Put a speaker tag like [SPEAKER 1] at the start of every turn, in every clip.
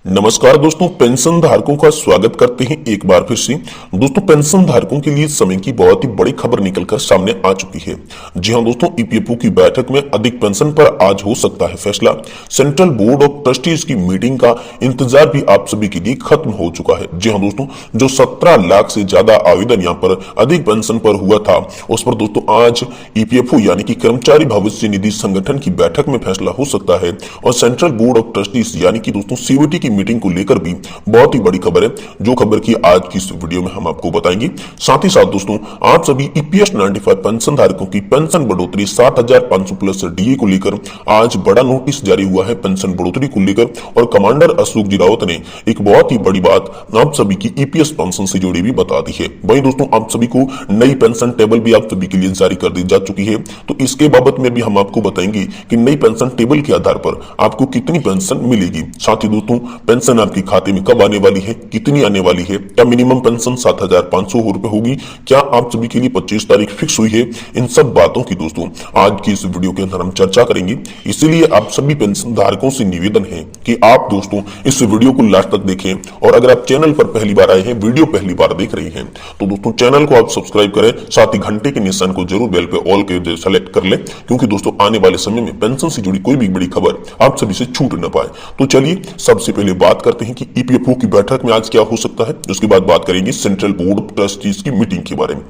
[SPEAKER 1] नमस्कार दोस्तों, पेंशन धारकों का स्वागत करते हैं एक बार फिर से। दोस्तों, पेंशन धारकों के लिए समय की बहुत ही बड़ी खबर निकलकर सामने आ चुकी है। जी हां दोस्तों, ईपीएफओ की बैठक में अधिक पेंशन पर आज हो सकता है फैसला। सेंट्रल बोर्ड ऑफ ट्रस्टीज की मीटिंग का इंतजार भी आप सभी के लिए खत्म हो चुका है। जी हां दोस्तों, जो 17 लाख से ज्यादा आवेदन यहाँ पर अधिक पेंशन पर हुआ था, उस पर दोस्तों आज ईपीएफओ यानी कि कर्मचारी भविष्य निधि संगठन की बैठक में फैसला हो सकता है। और सेंट्रल बोर्ड ऑफ ट्रस्टीज यानी कि दोस्तों सीबीटी की मीटिंग को लेकर भी बहुत ही बड़ी खबर है, जो खबर की आज की इस वीडियो में हम आपको बताएंगे। साथ ही साथ दोस्तों, आप सभी ईपीएस 95 पेंशन धारकों की पेंशन बढ़ोतरी 7,500 प्लस डीए को लेकर आज बड़ा नोटिस जारी हुआ है पेंशन बढ़ोतरी को लेकर। और कमांडर अशोक जी रावत ने एक बहुत ही बड़ी बात आप सभी की ईपीएस पेंशन से जुड़ी भी बता दी है। वहीं दोस्तों, आप सभी को नई पेंशन टेबल भी आप सभी के लिए जारी कर दी जा चुकी है, तो इसके बाबत में भी हम आपको बताएंगे कि नई पेंशन टेबल के आधार पर आपको कितनी पेंशन मिलेगी। साथ ही दोस्तों, पेंशन आपके खाते में कब आने वाली है, कितनी आने वाली है, क्या मिनिमम पेंशन 7,500 रुपए होगी, क्या आप सभी के लिए 25 तारीख फिक्स हुई है, इन सब बातों की दोस्तों आज की इस वीडियो के अंदर हम चर्चा करेंगे। इसीलिए आप सभी पेंशन धारकों से निवेदन है कि आप दोस्तों इस वीडियो को लास्ट तक देखें। और अगर आप चैनल पर पहली बार आए हैं, वीडियो पहली बार देख रहे हैं, तो दोस्तों चैनल को आप सब्सक्राइब करें, साथ ही घंटे के निशान को जरूर बेल पे ऑल के सेलेक्ट कर ले, क्योंकि दोस्तों आने वाले समय में पेंशन से जुड़ी कोई भी बड़ी खबर आप सभी से छूट न पाए। तो चलिए सबसे पहले बात करते हैं कि ईपीएफओ की बैठक में आज क्या हो सकता है। उसके बाद बात करेंगे सेंट्रल बोर्ड ऑफ ट्रस्टीज की मीटिंग के बारे में।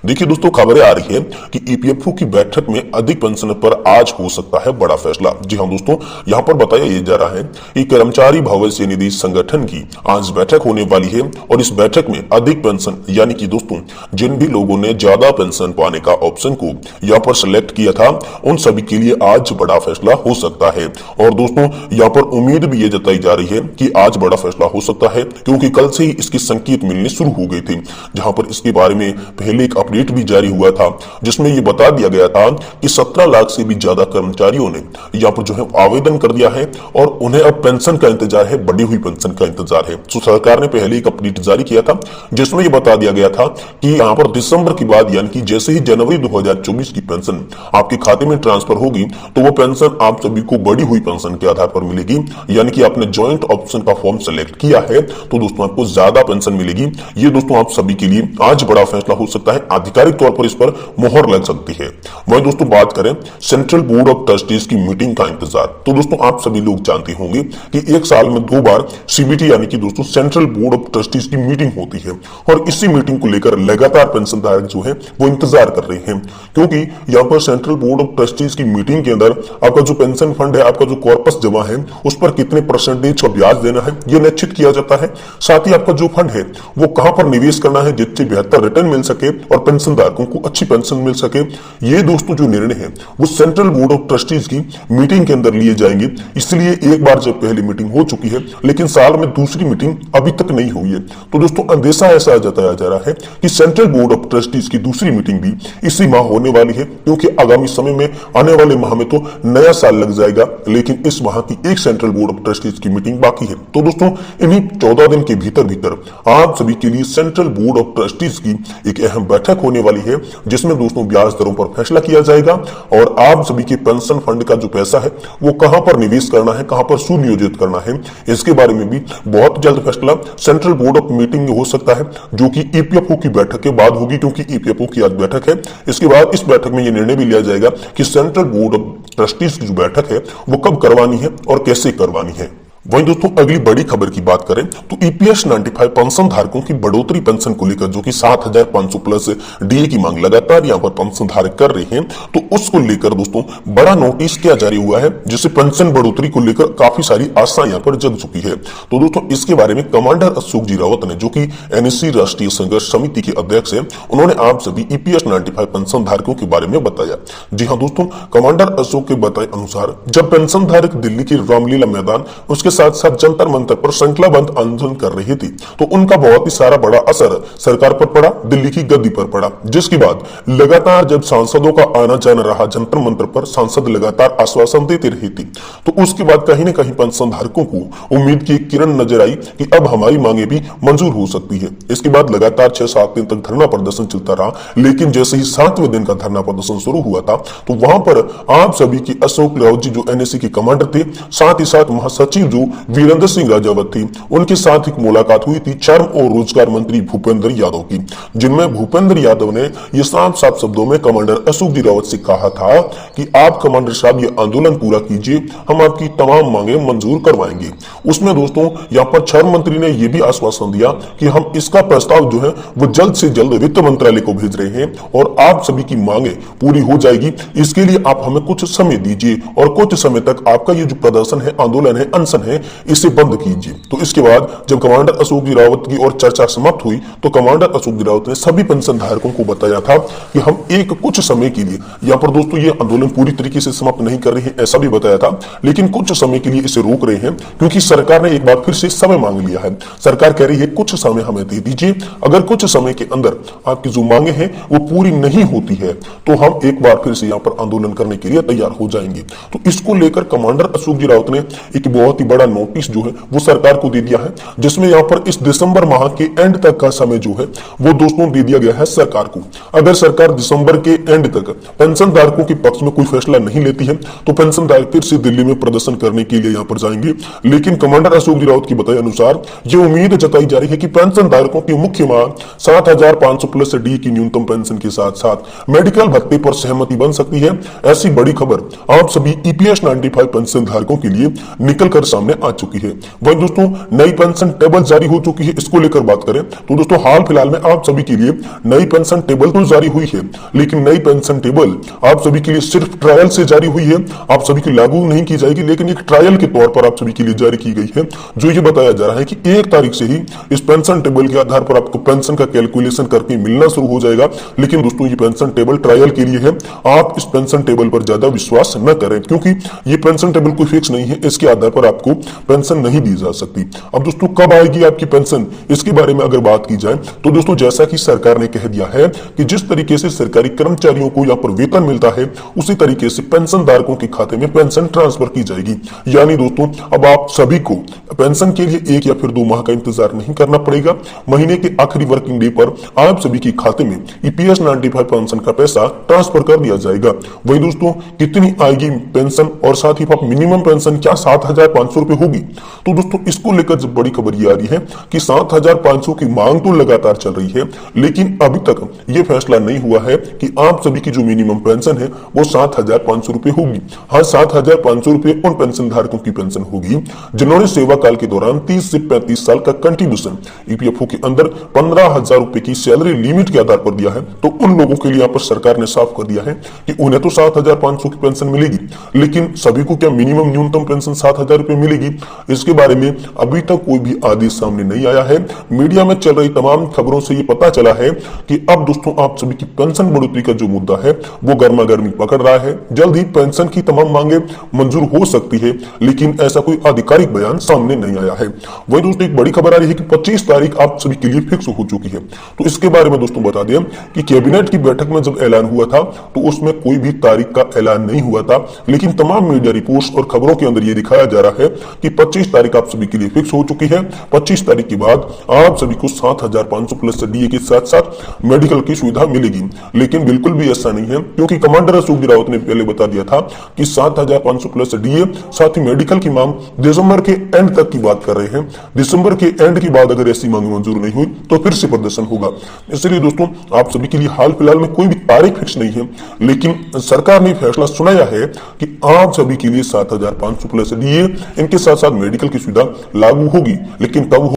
[SPEAKER 1] देखिए दोस्तों, खबरें आ रही है कि ईपीएफओ की बैठक में अधिक पेंशन पर आज हो सकता है बड़ा फैसला। जी हां दोस्तों, यहां पर बताया यह जा रहा है कि कर्मचारी भविष्य निधि संगठन की आज बैठक होने वाली है। और इस बैठक में अधिक पेंशन यानी कि दोस्तों जिन भी लोगों ने ज्यादा पेंशन पाने का ऑप्शन को यहाँ पर सिलेक्ट किया था, उन सभी के लिए आज बड़ा फैसला हो सकता है। और दोस्तों, यहाँ पर उम्मीद भी ये जताई जा रही है कि आज बड़ा फैसला हो सकता है, क्योंकि कल से ही इसके संकेत मिलने शुरू हो गए थे, जहां पर इसके बारे में पहले एक अपडेट भी जारी हुआ था, जिसमें ये बता दिया गया था कि 17 लाख से भी ज्यादा कर्मचारियों ने यहाँ पर जो है आवेदन कर दिया है और उन्हें अब पेंशन का इंतजार है, बढ़ी हुई पेंशन का इंतजार है। तो सरकार ने पहले एक अपडेट जारी किया था, जिसमें यह बता दिया गया था कि यहाँ पर दिसंबर के बाद यानी कि जैसे ही जनवरी 2024 की पेंशन आपके खाते में ट्रांसफर होगी, तो वो पेंशन आप सभी को बढ़ी हुई पेंशन के आधार पर मिलेगी। यानी कि आपने ज्वाइंट ऑप्शन का फॉर्म सेलेक्ट किया है, तो दोस्तों आपको ज्यादा पेंशन मिलेगी। ये दोस्तों आप सभी के लिए आज बड़ा फैसला हो सकता है, आधिकारिक तौर पर इस पर मोहर लग सकती है। वहीं दोस्तों बात करें सेंट्रल बोर्ड ऑफ ट्रस्टीज की मीटिंग का इंतजार, तो दोस्तों आप सभी लोग जानते होंगे कि एक साल में 2 बार सीबीटी यानी कि दोस्तों सेंट्रल बोर्ड ऑफ ट्रस्टीज की मीटिंग होती है। और इसी मीटिंग को लेकर लगातार पेंशन धारक जो है वो इंतजार कर रहे हैं, क्योंकि यहाँ पर सेंट्रल बोर्ड ऑफ ट्रस्टीज की मीटिंग के अंदर आपका जो पेंशन फंड है, आपका जो कॉर्पस जमा है, उस पर कितने परसेंटेज का ब्याज देना है ये निश्चित किया जाता है। साथ ही आपका जो फंड है वो कहां पर निवेश करना है जिससे बेहतर रिटर्न मिल सके और पेंशन धारकों को अच्छी पेंशन मिल सके, ये दोस्तों जो निर्णय है वो सेंट्रल बोर्ड ऑफ ट्रस्टीज की मीटिंग के अंदर लिए जाएंगे। इसलिए एक बार जब पहली मीटिंग हो चुकी है, लेकिन साल में दूसरी मीटिंग अभी तक नहीं हुई है, तो दोस्तों अंदेशा ऐसा जताया जा रहा है कि सेंट्रल बोर्ड ऑफ ट्रस्टीज की दूसरी मीटिंग भी इसी माह होने वाली है, क्योंकि आगामी समय में आने वाले माह में तो नया साल लग जाएगा, लेकिन इस माह की एक सेंट्रल बोर्ड ऑफ ट्रस्टीज की मीटिंग बाकी है। तो दोस्तों इन्हीं 14 दिन के भीतर आप सभी के लिए सेंट्रल बोर्ड ऑफ ट्रस्टीज की एक अहम बैठक होने वाली है, जिसमें दोस्तों ब्याज दरों पर फैसला किया जाएगा और आप सभी के पेंशन फंड का जो पैसा है वो कहां पर निवेश करना है, कहां पर सुनियोजित करना है, इसके बारे में भी बहुत जल्द फैसला सेंट्रल बोर्ड ऑफ मीटिंग में हो सकता है, जो कि ईपीएफओ की बैठक के बाद होगी, क्योंकि ईपीएफओ की आज बैठक है। इसके बाद इस बैठक में यह निर्णय भी लिया जाएगा कि सेंट्रल बोर्ड ऑफ ट्रस्टीज की जो बैठक है वो कब करवानी है और कैसे करवानी है। वहीं दोस्तों अगली बड़ी खबर की बात करें तो ईपीएस 95 पेंशन धारकों की बढ़ोतरी पेंशन को लेकर, जो कि 7,500 प्लस डीए की मांग लगातार यहां पर पेंशन धारक कर रहे हैं, तो उसको लेकर दोस्तों बड़ा नोटिस क्या जारी हुआ है, जिससे पेंशन बढ़ोतरी को लेकर काफी सारी आशा यहां पर जग चुकी है। तो दोस्तों इसके बारे में कमांडर अशोक जी रावत ने, जो कि एनएससी राष्ट्रीय संघर्ष समिति के अध्यक्ष है, उन्होंने आप सभी ईपीएस 95 पेंशन धारकों के बारे में बताया। जी हाँ दोस्तों, कमांडर अशोक के बताए अनुसार जब पेंशन धारक दिल्ली के रामलीला मैदान उसके साथ साथ जंतर मंतर पर श्रृंखलाबद्ध आंदोलन कर रही थी, तो उनका बहुत ही सारा बड़ा असर सरकार पर पड़ा, दिल्ली की गद्दी पर पड़ा, जिसके बाद लगातार जब सांसदों का आना जाना रहा जंतर मंतर पर, सांसद लगातार आश्वासन देते रहे थे, तो उसके बाद कहीं न कहीं पेंशन धारकों को उम्मीद की एक किरण नजर आई कि अब हमारी मांगे भी मंजूर हो सकती है। इसके बाद लगातार 6-7 दिन तक धरना प्रदर्शन चलता रहा, लेकिन जैसे ही 7वें दिन का धरना प्रदर्शन शुरू हुआ था, तो वहां पर आप सभी की अशोक रावत जी जो एनएससी के कमांडर थे, साथ ही साथ महासचिव जो जो वीरेंद्र सिंह राजावत थी उनके साथ एक मुलाकात हुई थी श्रम और रोजगार मंत्री भूपेंद्र यादव की, जिनमें भूपेंद्र यादव ने ये साफ साफ शब्दों में कमांडर अशोक जी रावत से कहा था कि आप कमांडर साहब ये आंदोलन पूरा कीजिए, हम आपकी तमाम मांगे मंजूर करवाएंगे। उसमें दोस्तों यहाँ पर श्रम मंत्री ने यह भी आश्वासन दिया कि हम इसका प्रस्ताव जो है वो जल्द से जल्द वित्त मंत्रालय को भेज रहे हैं और आप सभी की मांगे पूरी हो जाएगी। इसके लिए आप हमें कुछ समय दीजिए और कुछ समय तक आपका ये जो प्रदर्शन है, आंदोलन है, अनशन है, इसे बंद कीजिए। तो इसके बाद जब कमांडर अशोक जी रावत की और चर्चा समाप्त हुई तो कमांडर अशोक जी रावत ने सभी पेंशन धारकों को बताया था कि हम एक कुछ समय के लिए, यहाँ पर दोस्तों ये आंदोलन पूरी तरीके से समाप्त नहीं कर रहे हैं ऐसा भी बताया था, लेकिन कुछ समय के लिए इसे रोक रहे हैं क्योंकि सरकार ने एक बार फिर से समय मांग लिया है। सरकार कह रही है कुछ समय हमें दे दीजिए, अगर कुछ समय के अंदर आपकी जो मांगे हैं वो पूरी नहीं होती है तो हम एक बार फिर से यहाँ पर आंदोलन करने के लिए तैयार हो जाएंगे। तो इसको लेकर कमांडर अशोक जी रावत ने एक बहुत ही बड़ा नोटिस जो है वो सरकार को दे दिया है, जिसमें यहाँ पर इस दिसंबर माह के एंड तक का समय जो है वो दोस्तों दे दिया गया है सरकार को। अगर सरकार दिसंबर के एंड तक पेंशन धारकों के पक्ष में कोई फैसला नहीं लेती है तो पेंशन धारक फिर से दिल्ली में प्रदर्शन करने के लिए यहाँ पर जाएंगे। लेकिन कमांडर अशोक जी रावत की बताए अनुसार ये उम्मीद जताई जा रही है कि पेंशन धारकों की मुख्य मांग 7,500 प्लस डी की न्यूनतम पेंशन के साथ साथ मेडिकल भत्ते पर सहमति बन सकती है। ऐसी बड़ी खबर आप सभी ईपीएस 95 पेंशन धारकों के लिए निकलकर सामने आ चुकी है। वहीं दोस्तों नई पेंशन टेबल जारी हो चुकी है। इसको लेकर बात करें तो दोस्तों हाल फिलहाल में आप सभी के लिए नई पेंशन टेबल तो जारी हुई है, लेकिन नई पेंशन टेबल आप सभी के लिए सिर्फ ट्रायल से जारी हुई है, आप सभी की लागू नहीं की जाएगी, लेकिन एक ट्रायल के तौर पर आप सभी के लिए जारी की गई है। जो ये बताया जा रहा है कि 1 तारीख से ही इस पेंशन टेबल के आधार पर आपको पेंशन का कैलकुलेशन करके मिलना शुरू हो जाएगा। लेकिन दोस्तों ये पेंशन टेबल ट्रायल के लिए है, आप इस पेंशन टेबल पर ज्यादा विश्वास न करें क्योंकि ये पेंशन टेबल कोई फिक्स नहीं है, इसके आधार पर आपको पेंशन नहीं दी जा सकती। अब दोस्तों कब आएगी आपकी पेंशन, इसके बारे में अगर बात की जाए तो दोस्तों जैसा कि सरकार ने कह दिया है कि जिस तरीके से सरकारी कर्मचारियों को यहाँ पर वेतन मिलता है उसी तरीके से पेंशन धारकों के खाते में पेंशन ट्रांसफर की जाएगी। यानी दोस्तों अब आप सभी को पेंशन के लिए 1 या फिर 2 माह का इंतजार नहीं करना पड़ेगा। महीने के आखिरी वर्किंग डे पर आप सभी के खाते में ईपीएस 95 पेंशन का पैसा ट्रांसफर कर दिया जाएगा। वही दोस्तों कितनी आएगी पेंशन और साथ ही मिनिमम पेंशन क्या 7,500 रुपए होगी? तो दोस्तों इसको लेकर जब बड़ी खबर ये आ रही है कि 7,500 की मांग तो लगातार चल रही है, लेकिन अभी तक ये फैसला नहीं हुआ है कि आप सभी की जो मिनिमम पेंशन है वो 7,500 रुपए होगी। हाँ, 7,500 रुपए उन पेंशन धारकों की पेंशन होगी जिन्होंने सेवा काल के दौरान 30 से 35 साल का कंट्रीब्यूशन ईपीएफओ के अंदर 15,000 रुपए की सैलरी लिमिट के आधार पर दिया है। तो उन लोगों के लिए यहाँ पर सरकार ने साफ कर दिया है कि उन्हें तो 7,500 की पेंशन मिलेगी, लेकिन सभी को क्या मिनिमम न्यूनतम पेंशन 7,000 रुपए मिलेगी? इसके बारे में अभी तक कोई भी आदेश सामने नहीं आया है। मीडिया में चल रही तमाम खबरों से ये पता चला है कि अब दोस्तों आप सभी की पेंशन बढ़ोतरी का जो मुद्दा है वो गर्मा गर्मी पकड़ रहा है। जल्द ही पेंशन की तमाम मांगे मंजूर हो सकती है, लेकिन ऐसा कोई आधिकारिक बयान सामने नहीं आया है। वही दोस्तों एक बड़ी खबर आ रही है कि 25 तारीख आप सभी के लिए फिक्स हो चुकी है। तो इसके बारे में दोस्तों बता दें कि कैबिनेट की बैठक में जब ऐलान हुआ था तो उसमें कोई भी तारीख का ऐलान नहीं हुआ था, लेकिन तमाम मीडिया रिपोर्ट्स और खबरों के अंदर ये दिखाया जा रहा है कि 25 तारीख आप सभी के लिए फिक्स हो चुकी है। 25 तारीख के बाद आप सभी को 7,500 प्लस डीए के साथ साथ मेडिकल की सुविधा मिलेगी। लेकिन बिल्कुल भी ऐसा नहीं है क्योंकि कमांडर अशोक जी रावत ने पहले बता दिया था कि 7,500 प्लस डीए साथ ही मेडिकल की मांग दिसंबर के एंड तक की बात कर रहे हैं। दिसंबर के एंड के बाद अगर ऐसी मांग मंजूर नहीं हुई तो फिर से प्रदर्शन होगा। इसलिए दोस्तों आप सभी के लिए हाल फिलहाल में कोई भी तारीख फिक्स नहीं है, लेकिन सरकार ने फैसला सुनाया है कि आप सभी के लिए 7,500 प्लस डीए इनके साथ साथ मेडिकल की सुविधा लागू होगी। लेकिन तब